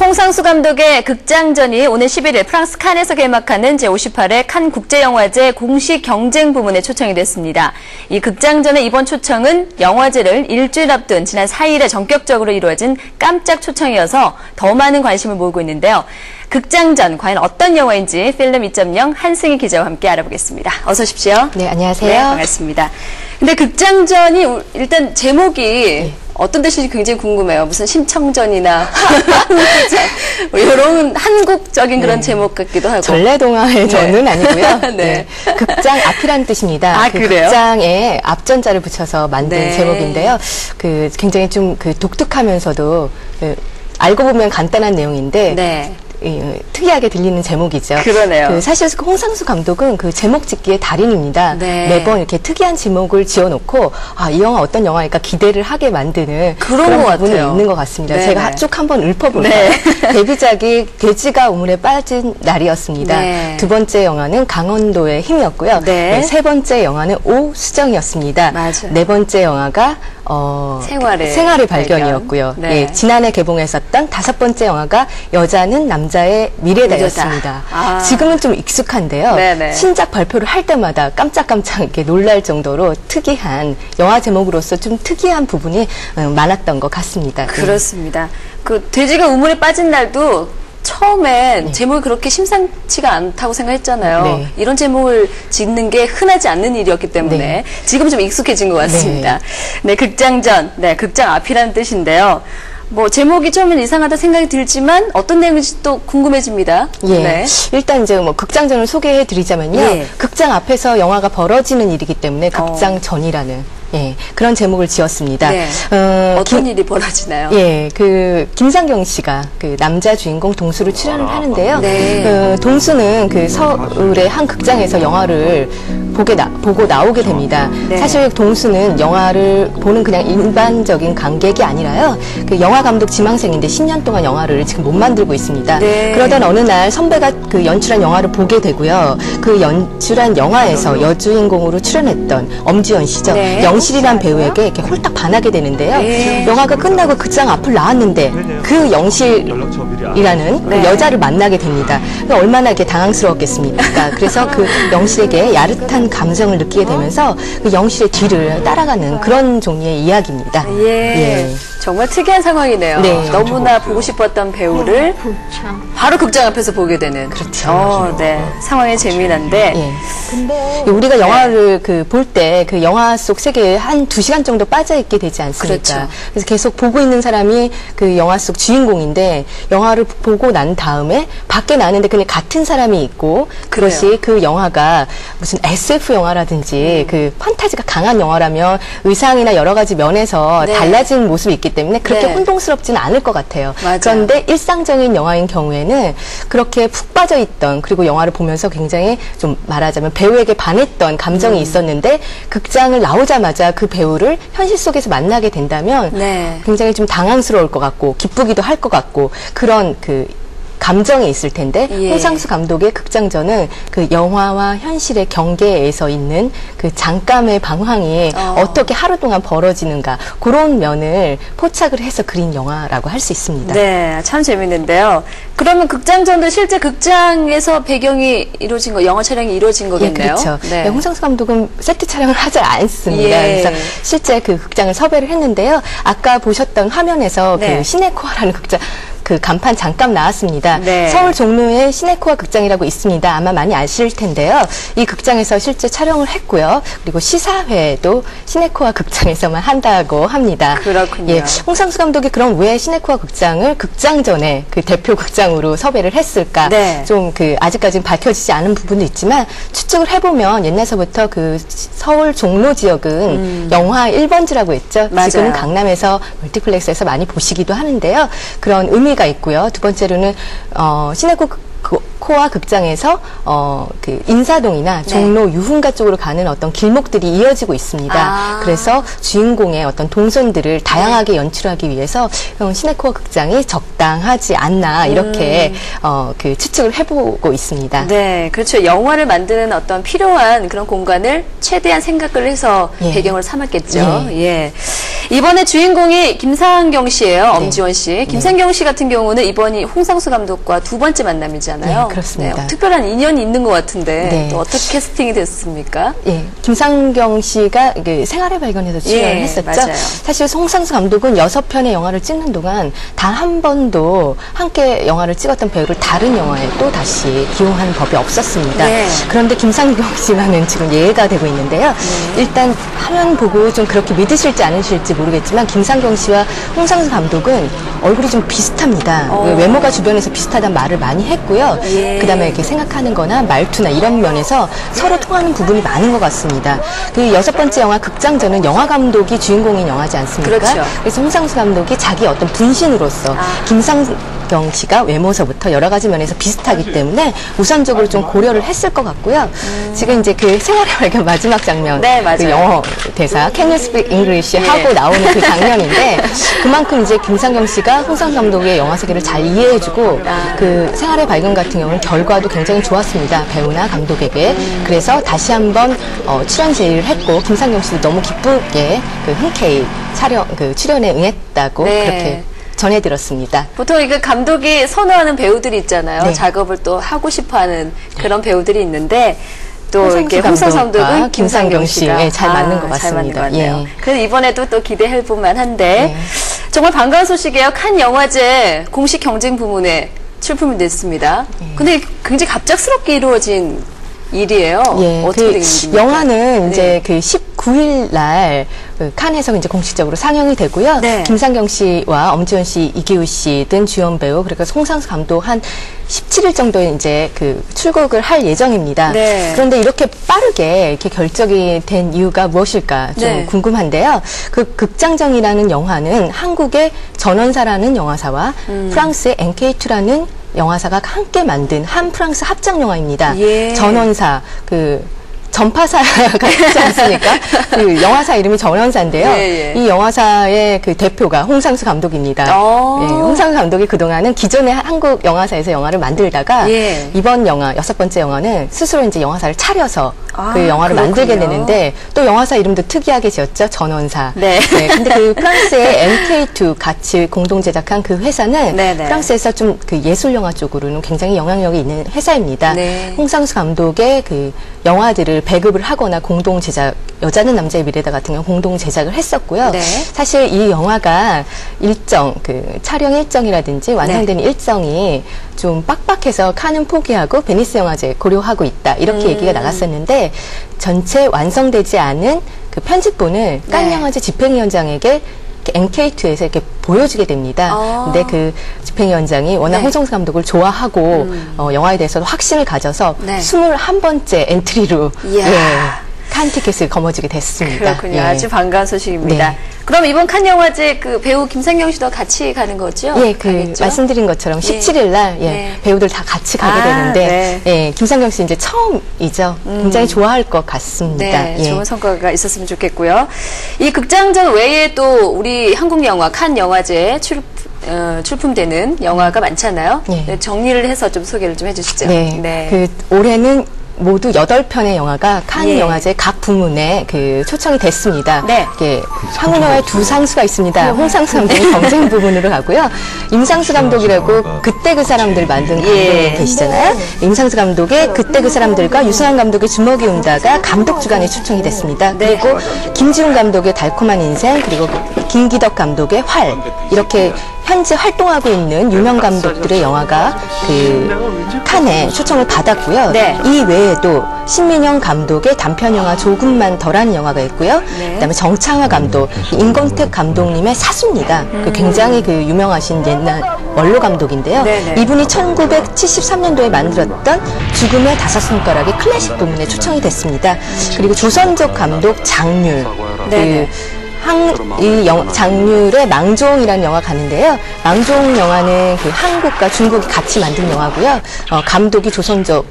홍상수 감독의 극장전이 오늘 11일 프랑스 칸에서 개막하는 제58회 칸 국제영화제 공식 경쟁 부문에 초청이 됐습니다. 이 극장전의 이번 초청은 영화제를 일주일 앞둔 지난 4일에 전격적으로 이루어진 깜짝 초청이어서 더 많은 관심을 모으고 있는데요. 극장전 과연 어떤 영화인지 필름 2.0 한승희 기자와 함께 알아보겠습니다. 어서 오십시오. 네, 안녕하세요. 네, 반갑습니다. 근데 극장전이 일단 제목이 어떤 뜻인지 굉장히 궁금해요. 무슨 심청전이나 뭐 이런 한국적인 그런 제목 같기도 하고. 전래동화의 전은 아니고요. 네. 네. 극장 앞이라는 뜻입니다. 아, 그래요? 극장에 앞전자를 붙여서 만든 제목인데요. 굉장히 좀 독특하면서도 알고 보면 간단한 내용인데 특이하게 들리는 제목이죠. 그러네요. 사실 홍상수 감독은 그 제목 짓기의 달인입니다. 매번 이렇게 특이한 제목을 지어놓고 이 영화 어떤 영화일까 기대를 하게 만드는 그런 부분이 있는 것 같습니다. 제가 쭉 한번 읊어볼까요? 데뷔작이 돼지가 우물에 빠진 날이었습니다. 두 번째 영화는 강원도의 힘이었고요. 세 번째 영화는 오수정이었습니다. 네 번째 영화가 생활의 발견이었고요. 지난해 개봉했었던 다섯 번째 영화가 여자는 남자의 미래다였습니다. 지금은 좀 익숙한데요. 신작 발표를 할 때마다 깜짝깜짝 이렇게 놀랄 정도로 특이한 영화 제목으로서 좀 특이한 부분이 많았던 것 같습니다. 그렇습니다. 그 돼지가 우물에 빠진 날도 처음엔 제목이 그렇게 심상치가 않다고 생각했잖아요. 이런 제목을 짓는 게 흔하지 않는 일이었기 때문에 지금 좀 익숙해진 것 같습니다. 극장전, 극장 앞이라는 뜻인데요. 뭐 제목이 처음엔 이상하다 생각이 들지만 어떤 내용인지 또 궁금해집니다. 일단 이제 뭐 극장전을 소개해 드리자면요. 극장 앞에서 영화가 벌어지는 일이기 때문에 극장전이라는 그런 제목을 지었습니다. 어떤 일이 벌어지나요? 그 김상경 씨가 그 남자 주인공 동수를 출연을 하는데요. 동수는 그 서울의 한 극장에서 영화를 보고 나오게 됩니다. 사실 동수는 영화를 보는 그냥 일반적인 관객이 아니라요. 그 영화 감독 지망생인데 10년 동안 영화를 지금 못 만들고 있습니다. 그러던 어느 날 선배가 그 연출한 영화를 보게 되고요. 그 연출한 영화에서 여주인공으로 출연했던 엄지연 씨죠. 영실이란 배우에게 이렇게 홀딱 반하게 되는데요. 영화가 끝나고 극장 앞을 나왔는데 그 영실이라는 그 여자를 만나게 됩니다. 얼마나 이렇게 당황스러웠겠습니까? 그래서 그 영실에게 야릇한 감정을 느끼게 되면서 그 영실의 뒤를 따라가는 그런 종류의 이야기입니다. 정말 특이한 상황이네요. 너무나 보고 싶었던 배우를 바로 극장 앞에서 보게 되는. 상황이 재미난데. 근데 우리가 영화를 볼 때 그 영화 속 세계에 한 2시간 정도 빠져 있게 되지 않습니까? 그래서 계속 보고 있는 사람이 그 영화 속 주인공인데 영화를 보고 난 다음에 밖에 나는데 그냥 같은 사람이 있고 그것이 그 영화가 무슨 SF 영화라든지 그 판타지가 강한 영화라면 의상이나 여러 가지 면에서 달라진 모습이 있기 때문에 그렇게 혼동스럽지는 않을 것 같아요. 그런데 일상적인 영화인 경우에는 그렇게 푹 빠져 있던 그리고 영화를 보면서 굉장히 좀 말하자면 배우에게 반했던 감정이 있었는데 극장을 나오자마자 그 배우를 현실 속에서 만나게 된다면 굉장히 좀 당황스러울 것 같고 기쁘기도 할 것 같고 그런 그 감정이 있을 텐데 홍상수 감독의 극장전은 그 영화와 현실의 경계에서 있는 그 잠깐의 방황이 어떻게 하루 동안 벌어지는가 그런 면을 포착을 해서 그린 영화라고 할 수 있습니다. 참 재밌는데요. 그러면 극장전도 실제 극장에서 배경이 이루어진 영화 촬영이 이루어진 거겠네요. 그렇죠. 홍상수 감독은 세트 촬영을 하지 않습니다. 그래서 실제 그 극장을 섭외를 했는데요. 아까 보셨던 화면에서 그 시네코아라는 극장 그 간판 잠깐 나왔습니다. 서울 종로에 시네코아 극장이라고 있습니다. 아마 많이 아실 텐데요. 이 극장에서 실제 촬영을 했고요. 그리고 시사회도 시네코아 극장에서만 한다고 합니다. 그렇군요. 홍상수 감독이 그럼 왜 시네코아 극장을 극장전에 그 대표 극장으로 섭외를 했을까? 좀 그 아직까지는 밝혀지지 않은 부분도 있지만 추측을 해보면 옛날서부터 그 서울 종로 지역은 영화 1번지라고 했죠. 지금은 강남에서 멀티플렉스에서 많이 보시기도 하는데요. 그런 의미가 있고요. 두 번째로는 시네코아 시네코아 극장에서 그 인사동이나 종로 유흥가 쪽으로 가는 어떤 길목들이 이어지고 있습니다. 그래서 주인공의 어떤 동선들을 다양하게 연출하기 위해서 시네코아 극장이 적당하지 않나 이렇게 그 추측을 해보고 있습니다. 네, 그렇죠. 영화를 만드는 어떤 필요한 그런 공간을 최대한 생각을 해서 배경을 삼았겠죠. 예. 이번에 주인공이 김상경 씨예요. 엄지원 씨. 김상경 씨 같은 경우는 이번이 홍상수 감독과 두 번째 만남이잖아요. 네, 그렇습니다. 특별한 인연이 있는 것 같은데 또 어떻게 캐스팅이 됐습니까? 예, 김상경 씨가 그 생활의 발견에서 출연을 했었죠. 맞아요. 사실 홍상수 감독은 6편의 영화를 찍는 동안 단 한 번도 함께 영화를 찍었던 배우를 다른 영화에 또 다시 기용하는 법이 없었습니다. 그런데 김상경 씨만은 지금 예외가 되고 있는데요. 일단 화면 보고 좀 그렇게 믿으실지 않으실지 모르겠지만 김상경 씨와 홍상수 감독은 얼굴이 좀 비슷합니다. 외모가 주변에서 비슷하다는 말을 많이 했고요. 그다음에 이렇게 생각하는 거나 말투나 이런 면에서 서로 통하는 부분이 많은 것 같습니다. 그 6번째 영화 극장전은 영화 감독이 주인공인 영화지 않습니까? 그렇죠. 그래서 홍상수 감독이 자기 어떤 분신으로서 김상경 씨가 외모서부터 여러 가지 면에서 비슷하기 때문에 우선적으로 좀 고려를 했을 것 같고요. 지금 이제 그 생활의 발견 마지막 장면, 그 영어 대사 Can you speak English 하고 나오는 그 장면인데 그만큼 이제 김상경 씨가 홍상수 감독의 영화 세계를 잘 이해해주고 그 생활의 발견 같은 경우는 결과도 굉장히 좋았습니다. 배우나 감독에게. 그래서 다시 한번 출연 제의를 했고 김상경 씨도 너무 기쁘게 그 흔쾌히 출연에 응했다고 그렇게 전해들었습니다. 보통 이거 감독이 선호하는 배우들이 있잖아요. 작업을 또 하고 싶어하는 그런 배우들이 있는데 또 이렇게 홍상수 감독은 김상경 씨가 잘 맞는 것 같습니다. 그래서 이번에도 또 기대해 볼만한데 정말 반가운 소식이에요. 칸 영화제 공식 경쟁 부문에 출품이 됐습니다. 근데 굉장히 갑작스럽게 이루어진 일이에요. 어떻게 된 일입니까? 영화는 이제 그 19일 날 칸에서 이제 공식적으로 상영이 되고요. 김상경 씨와 엄지원 씨, 이기우 씨 등 주연 배우 그리고 홍상수 감독 한 17일 정도에 이제 그 출국을 할 예정입니다. 그런데 이렇게 빠르게 이렇게 결정이 된 이유가 무엇일까 좀 궁금한데요. 그 극장전이라는 영화는 한국의 전원사라는 영화사와 프랑스의 NK2라는 영화사가 함께 만든 한 프랑스 합작 영화입니다. 전원사, 전파사 같지 않습니까? 그 영화사 이름이 전원사인데요. 이 영화사의 그 대표가 홍상수 감독입니다. 홍상수 감독이 그동안은 기존의 한국 영화사에서 영화를 만들다가 이번 영화, 6번째 영화는 스스로 이제 영화사를 차려서 그 영화를 만들게 되는데 또 영화사 이름도 특이하게 지었죠. 전원사. 근데 그 프랑스의 NK2 같이 공동 제작한 그 회사는 프랑스에서 좀 그 예술 영화 쪽으로는 굉장히 영향력이 있는 회사입니다. 홍상수 감독의 그 영화들을 배급을 하거나 공동 제작, 여자는 남자의 미래다 같은 경우 공동 제작을 했었고요. 사실 이 영화가 일정, 그 촬영 일정이라든지 완성되는 일정이 좀 빡빡해서 칸은 포기하고 베니스 영화제 고려하고 있다. 이렇게 얘기가 나갔었는데 전체 완성되지 않은 그 편집본을 칸 영화제 집행위원장에게 NK2에서 이렇게 보여주게 됩니다. 근데 그 집행위원장이 워낙 홍상수 감독을 좋아하고 영화에 대해서도 확신을 가져서 21번째 엔트리로 칸 티켓을 거머쥐게 됐습니다. 그렇군요. 아주 반가운 소식입니다. 그럼 이번 칸 영화제 그 배우 김상경 씨도 같이 가는 거죠? 말씀드린 것처럼 17일 날 배우들 다 같이 가게 되는데 김상경 씨 이제 처음이죠. 굉장히 좋아할 것 같습니다. 좋은 성과가 있었으면 좋겠고요. 이 극장전 외에 또 우리 한국 영화 칸 영화제에 출품되는 영화가 많잖아요. 정리를 해서 좀 소개를 좀 해주시죠. 그 올해는 모두 8편의 영화가 칸 영화제 각 부문에 그 초청이 됐습니다. 한국 영화에 두 상수가 있습니다. 홍상수 감독이 경쟁 부문으로 가고요. 임상수 감독이라고 그때 그 사람들 만든 감독이 계시잖아요. 임상수 감독의 그때 그 사람들과 유승환 감독의 주먹이 온다가 감독 주간에 초청이 됐습니다. 그리고 김지훈 감독의 달콤한 인생, 그리고 김기덕 감독의 활, 이렇게 현재 활동하고 있는 유명 감독들의 영화가 그 칸에 초청을 받았고요. 이 외에도 신민영 감독의 단편 영화 조금만 덜한 영화가 있고요. 그다음에 정창화 감독, 임권택 감독님의 사수입니다. 그 굉장히 그 유명하신 옛날 원로 감독인데요. 이분이 1973년도에 만들었던 죽음의 5손가락의 클래식 부문에 초청이 됐습니다. 그리고 조선족 감독 장률, 장률의 망종이라는 영화 가는데요. 망종 영화는 그 한국과 중국이 같이 만든 영화고요. 감독이 조선족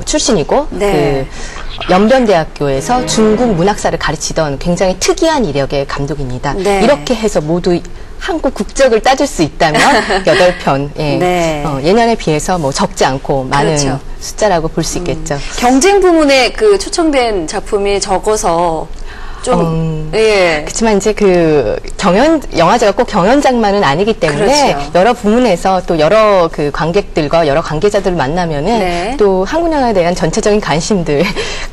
출신이고 네. 그 연변대학교에서 중국 문학사를 가르치던 굉장히 특이한 이력의 감독입니다. 네. 이렇게 해서 모두 한국 국적을 따질 수 있다면 8편. 예. 네. 예년에 비해서 뭐 적지 않고 많은 그렇죠. 숫자라고 볼 수 있겠죠. 경쟁 부문에 그 초청된 작품이 적어서 좀 예. 그렇지만 이제 영화제가 꼭 경연장만은 아니기 때문에 그렇죠. 여러 부문에서 또 여러 그 관객들과 여러 관계자들을 만나면은 네. 또 한국 영화에 대한 전체적인 관심들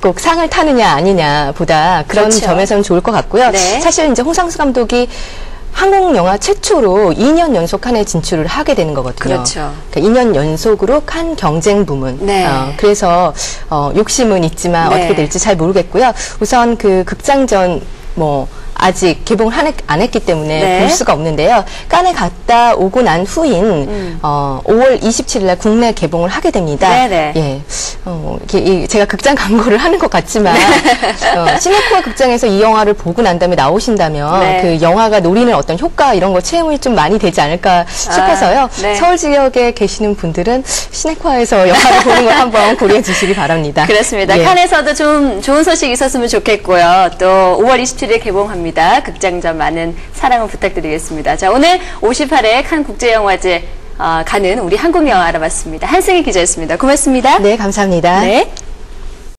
꼭 상을 타느냐 아니냐보다 그런 그렇죠. 점에서는 좋을 것 같고요. 네. 사실 이제 홍상수 감독이 한국 영화 최초로 2년 연속 칸에 진출을 하게 되는 거거든요. 그렇죠. 그러니까 2년 연속으로 칸 경쟁 부문. 네. 그래서 욕심은 있지만 네. 어떻게 될지 잘 모르겠고요. 우선 그 극장전 아직 개봉을 안 했기 때문에 네. 볼 수가 없는데요. 칸에 갔다 오고 난 후인 5월 27일 날 국내 개봉을 하게 됩니다. 네네. 예. 제가 극장 광고를 하는 것 같지만 시네코아 극장에서 이 영화를 보고 난 다음에 나오신다면 네. 그 영화가 노리는 어떤 효과 이런 거 체험이 좀 많이 되지 않을까 싶어서요. 네. 서울 지역에 계시는 분들은 시네코아에서 영화를 보는 걸 한번 고려해 주시기 바랍니다. 그렇습니다. 예. 칸에서도 좀 좋은 소식 있었으면 좋겠고요. 또 5월 27일 개봉합니다. 극장전 많은 사랑을 부탁드리겠습니다. 자, 오늘 58회 칸 국제영화제 가는 우리 한국 영화 알아봤습니다. 한승희 기자였습니다. 고맙습니다. 네, 감사합니다. 네.